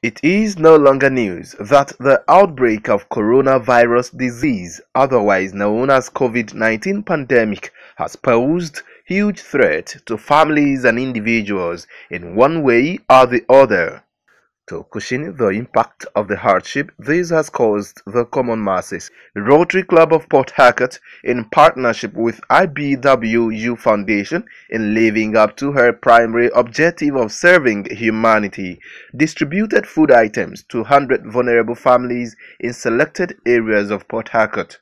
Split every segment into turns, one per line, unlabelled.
It is no longer news that the outbreak of coronavirus disease, otherwise known as COVID-19 pandemic, has posed huge threat to families and individuals in one way or the other. To cushion the impact of the hardship this has caused the common masses, Rotary Club of Port Harcourt, in partnership with IBWU Foundation, in living up to her primary objective of serving humanity, distributed food items to 100 vulnerable families in selected areas of Port Harcourt.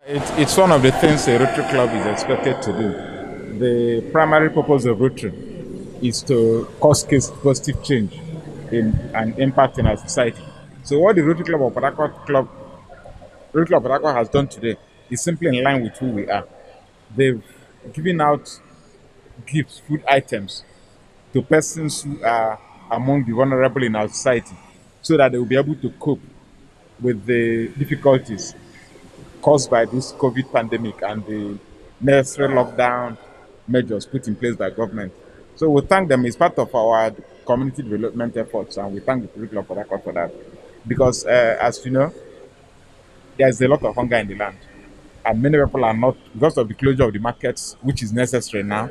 It's one of the things a Rotary Club is expected to do. The primary purpose of Rotary is to cause positive change in an impact in our society. So what the Rotary Club of Port Harcourt has done today is simply in line with who we are. They've given out gifts, food items, to persons who are among the vulnerable in our society, so that they will be able to cope with the difficulties caused by this COVID pandemic and the necessary lockdown measures put in place by government. So we thank them. It's part of our community development efforts, and we thank the people of Port Harcourt for that. Because as you know, there's a lot of hunger in the land, and many people are not, because of the closure of the markets, which is necessary now,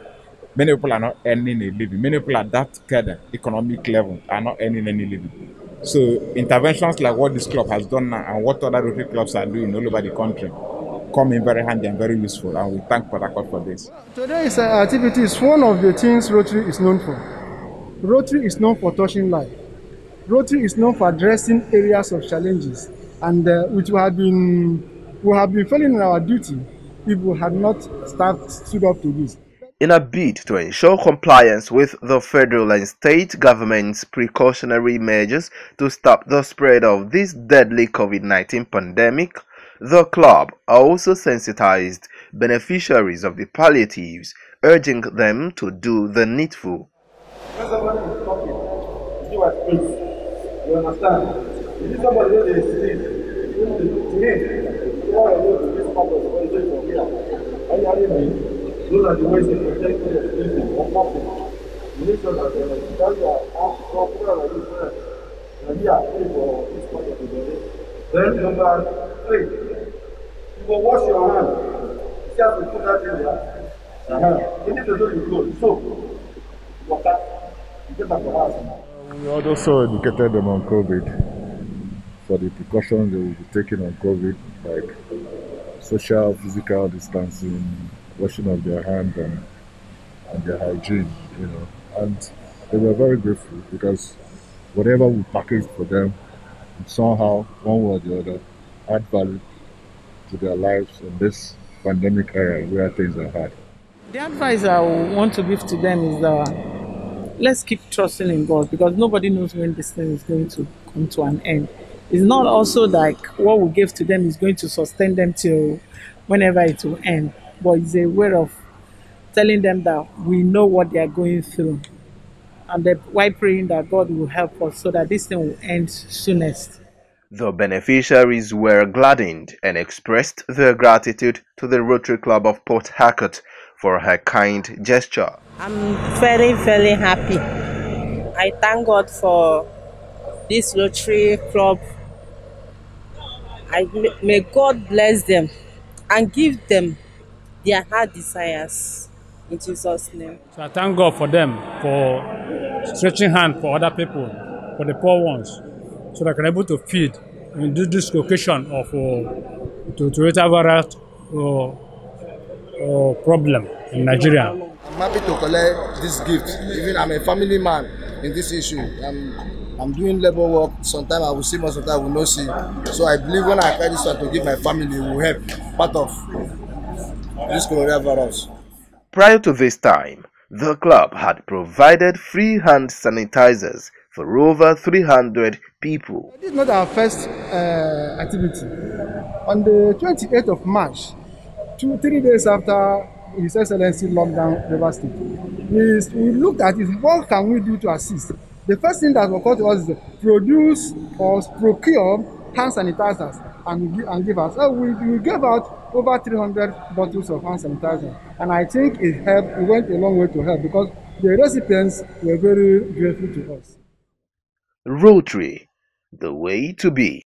many people are not earning a living. Many people at that kind of economic level are not earning any living. So interventions like what this club has done now and what other Rotary clubs are doing all over the country come in very handy and very useful, and we thank Port Harcourt for this.
Today's activity is one of the things Rotary is known for. Rotary is known for touching life. Rotary is known for addressing areas of challenges, and which we have been failing in our duty if we had not stood up to this.
In a bid to ensure compliance with the federal and state government's precautionary measures to stop the spread of this deadly COVID-19 pandemic, the club also sensitized beneficiaries of the palliatives, urging them to do the needful.
When somebody is talking, you are please. You understand? If somebody is sleep, to him, all of those this purpose is for here. Are you hearing me? Those are the ways to protect the people or people. You make sure that you are asked for like this, and you are paid for this part of the body. Then number 3, you will wash your hands. You have to put that in there. You need to do it good. So, water. You get that for us.
We also educated them on COVID, for the precautions they will be taking on COVID, like social, physical distancing, washing of their hands, and their hygiene, you know. And they were very grateful, because whatever we packaged for them, somehow, one way or the other, add value to their lives in this pandemic era where things are hard.
The advice I want to give to them is that let's keep trusting in God, because nobody knows when this thing is going to come to an end. It's not also like what we give to them is going to sustain them till whenever it will end, but it's a way of telling them that we know what they are going through, and while praying that God will help us so that this thing will end soonest.
The beneficiaries were gladdened and expressed their gratitude to the Rotary Club of Port Harcourt for her kind gesture.
I'm very, very happy. I thank God for this Rotary Club. May God bless them and give them their heart desires. In Jesus' name.
So I thank God for them, for stretching hand for other people, for the poor ones, so they can be able to feed in this location of to retrovirus problem in Nigeria.
I'm happy to collect this gift. Even I'm a family man in this issue. I'm doing labor work. Sometimes I will see, most of the time I will not see. So I believe when I carry this one to give my family, it will help part of this coronavirus.
Prior to this time, the club had provided free hand sanitizers for over 300 people.
This is not our first activity. On the 28th of March, 3 days after His Excellency lockdown River State, we looked at it. What can we do to assist? The first thing that occurred to us is to produce or procure hand sanitizers and give us. So we gave out over 300 bottles of hand sanitizer, and I think it helped. It went a long way to help, because the recipients were very grateful to us.
Rotary the way to be.